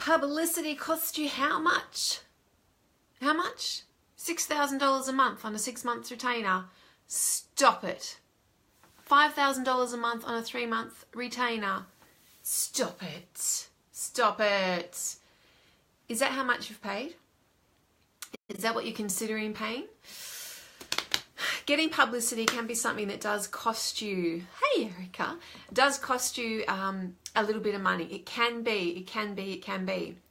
Publicity costs you how much? How much? $6,000 a month on a 6-month retainer. Stop it. $5,000 a month on a 3-month retainer. Stop it. Stop it. Is that how much you've paid? Is that what you're considering paying? Getting publicity can be something that does cost you, hey Erica, does cost you a little bit of money. It can be.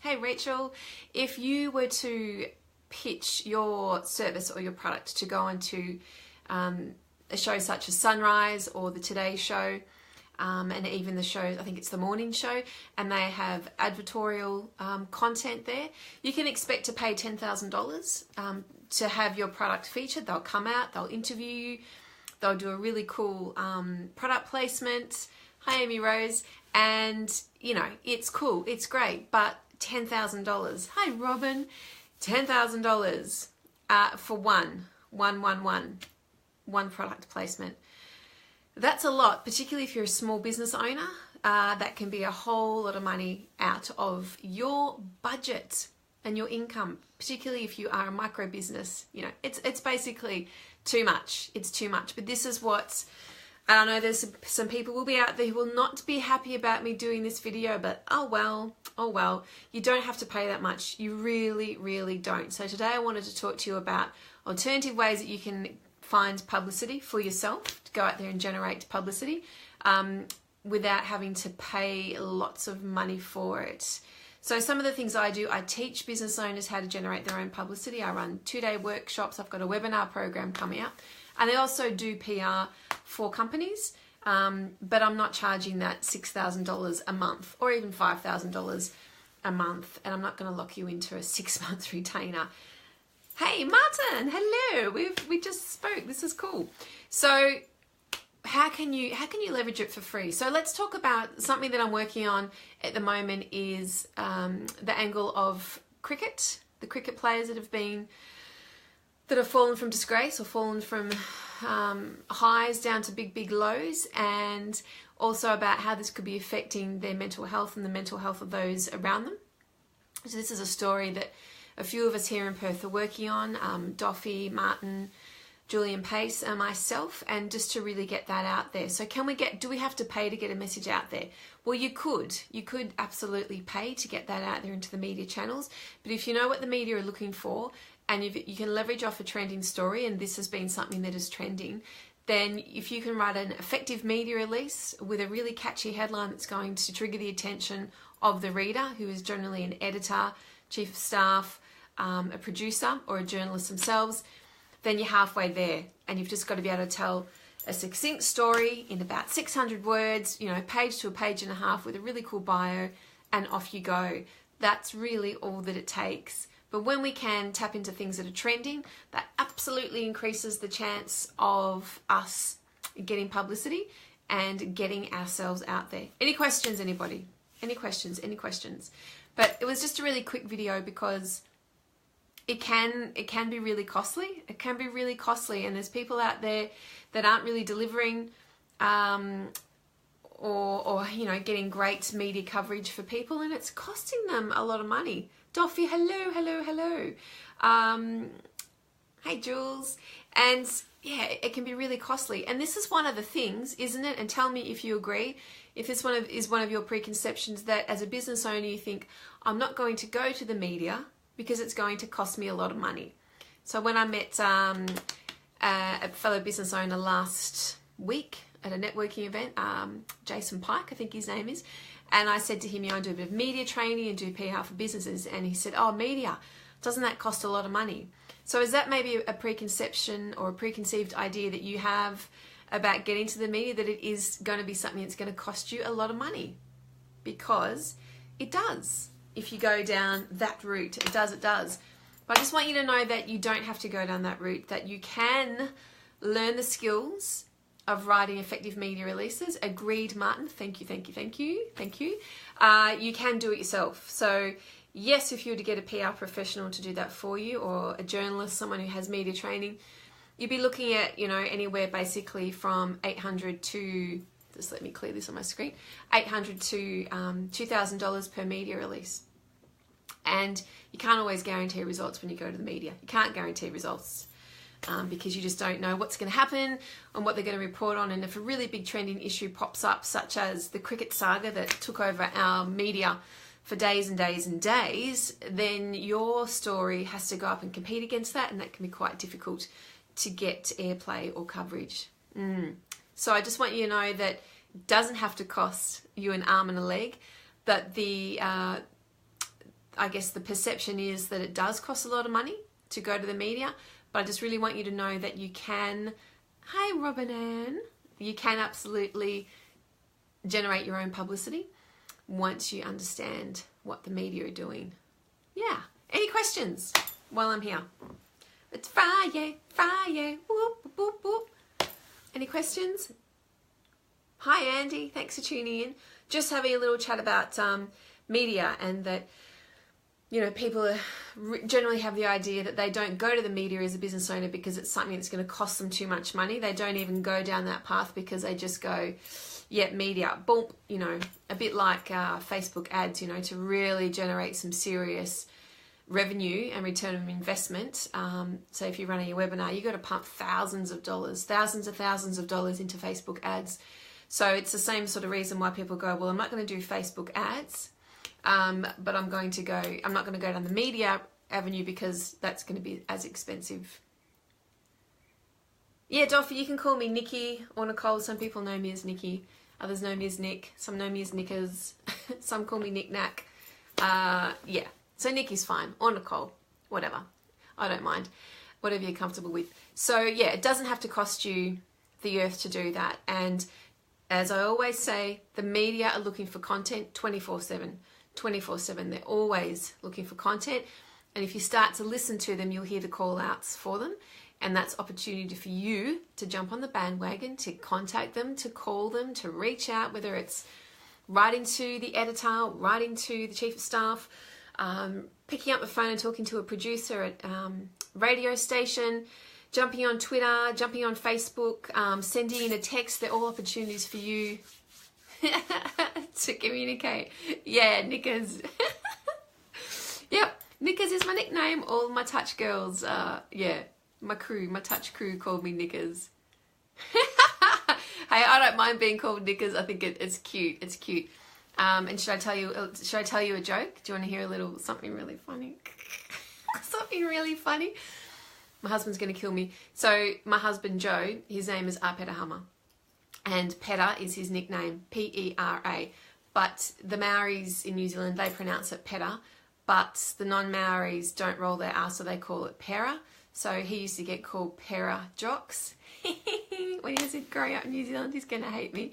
Hey Rachel, if you were to pitch your service or your product to go onto a show such as Sunrise or the Today Show, and even the show, I think it's the morning show, and they have advertorial content there, you can expect to pay $10,000 to have your product featured. They'll come out, they'll interview you, they'll do a really cool product placement. Hi Amy Rose. And you know, it's cool, it's great, but $10,000. Hi Robin. $10,000 for one product placement. That's a lot, particularly if you're a small business owner. That can be a whole lot of money out of your budget and your income, particularly if you are a micro business. You know, it's basically too much. It's too much. But this is what, I know there's some people will be out there who will not be happy about me doing this video, but oh well, you don't have to pay that much. You really don't. So today I wanted to talk to you about alternative ways that you can find publicity for yourself, to go out there and generate publicity without having to pay lots of money for it. So some of the things I do, I teach business owners how to generate their own publicity. I run 2-day workshops. I've got a webinar program coming up. And I also do PR for companies, but I'm not charging that $6,000 a month or even $5,000 a month. And I'm not going to lock you into a 6-month retainer. Hey, Martin, hello. We just spoke. This is cool. So how can you leverage it for free? So let's talk about something that I'm working on at the moment is the angle of cricket, the cricket players that have fallen from disgrace or fallen from highs down to big lows, and also about how this could be affecting their mental health and the mental health of those around them. So this is a story that a few of us here in Perth are working on, Doffy, Martin, Julian Pace and myself, and just to really get that out there. So do we have to pay to get a message out there? Well, you could absolutely pay to get that out there into the media channels. But if you know what the media are looking for, and you can leverage off a trending story, and this has been something that is trending, then if you can write an effective media release with a really catchy headline that's going to trigger the attention of the reader, who is generally an editor, chief of staff, a producer, or a journalist themselves, then you're halfway there. And you've just got to be able to tell a succinct story in about 600 words, you know, page to a page and a half with a really cool bio, and off you go. That's really all that it takes. But when we can tap into things that are trending, that absolutely increases the chance of us getting publicity and getting ourselves out there. Any questions, anybody? Any questions? But it was just a really quick video because it can be really costly. It can be really costly, and there's people out there that aren't really delivering or you know, getting great media coverage for people, and it's costing them a lot of money. Doffy, hello. Hey Jules. And yeah, it can be really costly. And this is one of the things, isn't it? And tell me if you agree. If this is one of your preconceptions, that as a business owner you think, I'm not going to go to the media because it's going to cost me a lot of money. So when I met a fellow business owner last week at a networking event, Jason Pike, I think his name is, and I said to him, you know, I do a bit of media training and do PR for businesses, and he said, oh, media, doesn't that cost a lot of money? So is that maybe a preconception or a preconceived idea that you have about getting to the media, that it is going to be something that's going to cost you a lot of money? Because it does. If you go down that route, it does. But I just want you to know that you don't have to go down that route, that you can learn the skills of writing effective media releases. Agreed, Martin. Thank you. You can do it yourself. So yes, if you were to get a PR professional to do that for you, or a journalist, someone who has media training, you'd be looking at, you know, anywhere basically from $800 to, just let me clear this on my screen, $800 to $2,000 per media release. And you can't always guarantee results when you go to the media. You can't guarantee results because you just don't know what's going to happen and what they're going to report on. And if a really big trending issue pops up, such as the cricket saga that took over our media for days and days and days, then your story has to go up and compete against that, and that can be quite difficult to get airplay or coverage. So I just want you to know that it doesn't have to cost you an arm and a leg, but I guess the perception is that it does cost a lot of money to go to the media, but I just really want you to know that you can, hi Robin Ann, you can absolutely generate your own publicity once you understand what the media are doing. Yeah. Any questions while I'm here? It's Friday, whoop, whoop, whoop. Any questions? Hi Andy, thanks for tuning in. Just having a little chat about media, and that, you know, people generally have the idea that they don't go to the media as a business owner because it's something that's going to cost them too much money. They don't even go down that path because they just go, yeah, media, boom, you know, a bit like Facebook ads, you know, to really generate some serious revenue and return of investment. So if you're running a webinar, you've got to pump thousands of dollars into Facebook ads. So it's the same sort of reason why people go, well, I'm not going to do Facebook ads, but I'm not going to go down the media avenue because that's going to be as expensive. Yeah, Doffy, you can call me Nikki or Nicole. Some people know me as Nikki. Others know me as Nick. Some know me as Knickers. Some call me Nick Knack. Yeah, so Nikki's fine. Or Nicole. Whatever. I don't mind. Whatever you're comfortable with. So yeah, it doesn't have to cost you the earth to do that. And as I always say, the media are looking for content 24/7. 24/7. They're always looking for content. And if you start to listen to them, you'll hear the call outs for them. And that's opportunity for you to jump on the bandwagon, to contact them, to call them, to reach out, whether it's writing to the editor, writing to the chief of staff, picking up the phone and talking to a producer at radio station, jumping on Twitter, jumping on Facebook, sending in a text. They're all opportunities for you to communicate. Yeah, Knickers. Yep, Knickers is my nickname. All my touch girls, yeah. My touch crew called me Knickers. Hey, I don't mind being called Knickers. I think it's cute. It's cute. And should I tell you a joke? Do you want to hear something really funny? Something really funny? My husband's going to kill me. So my husband Joe, his name is Peter Hammer, and Peter is his nickname, P-E-R-A. But the Maoris in New Zealand, they pronounce it Peter, but the non-Maoris don't roll their R, so they call it Pera. So he used to get called Pera Jocks. When he was growing up in New Zealand, he's going to hate me.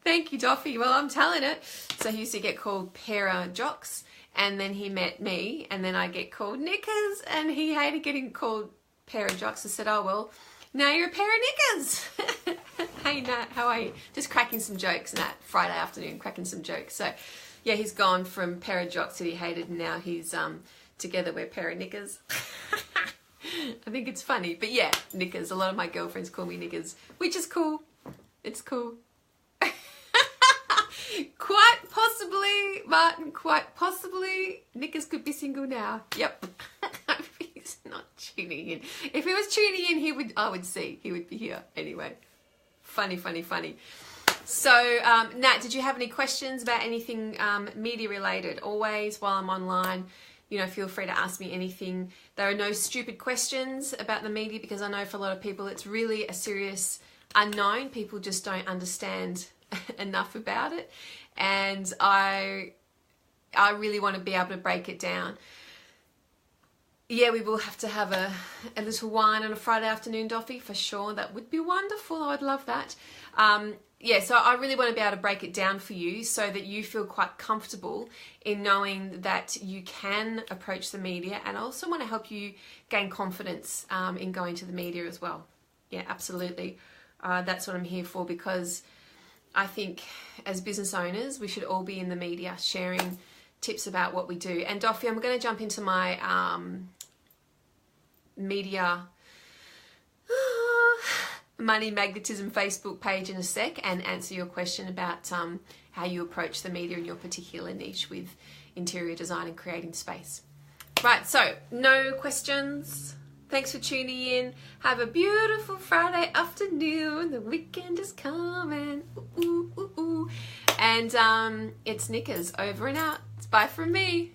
Thank you, Doffy. Well, I'm telling it. So he used to get called Pera Jocks, and then he met me, and then I get called Knickers, and he hated getting called Pera Jocks. I said, oh, well, now you're a pair of knickers. Hey, Nat, how are you? Just cracking some jokes, Nat, Friday afternoon, cracking some jokes. So, yeah, he's gone from pair of jocks that he hated, and now he's together we're pair of knickers. I think it's funny. But, yeah, knickers. A lot of my girlfriends call me knickers, which is cool. It's cool. Quite possibly, Martin, quite possibly, Knickers could be single now. Yep. He's not tuning in. If he was tuning in, I would see. He would be here anyway. Funny, funny, funny. So, Nat, did you have any questions about anything media related? Always, while I'm online, feel free to ask me anything. There are no stupid questions about the media, because I know for a lot of people it's really a serious unknown. People just don't understand enough about it, and I really want to be able to break it down. Yeah, we will have to have a little wine on a Friday afternoon, Doffy, for sure. That would be wonderful. I would love that. Yeah, so I really want to be able to break it down for you so that you feel quite comfortable in knowing that you can approach the media, and I also want to help you gain confidence in going to the media as well. Yeah, absolutely. That's what I'm here for, because I think as business owners, we should all be in the media sharing tips about what we do. And Doffy, I'm going to jump into my media Money Magnetism Facebook page in a sec and answer your question about how you approach the media in your particular niche with interior design and creating space. Right, so no questions. Thanks for tuning in. Have a beautiful Friday afternoon. The weekend is coming. Ooh, ooh, ooh, ooh. And it's Knickers over and out. It's bye from me.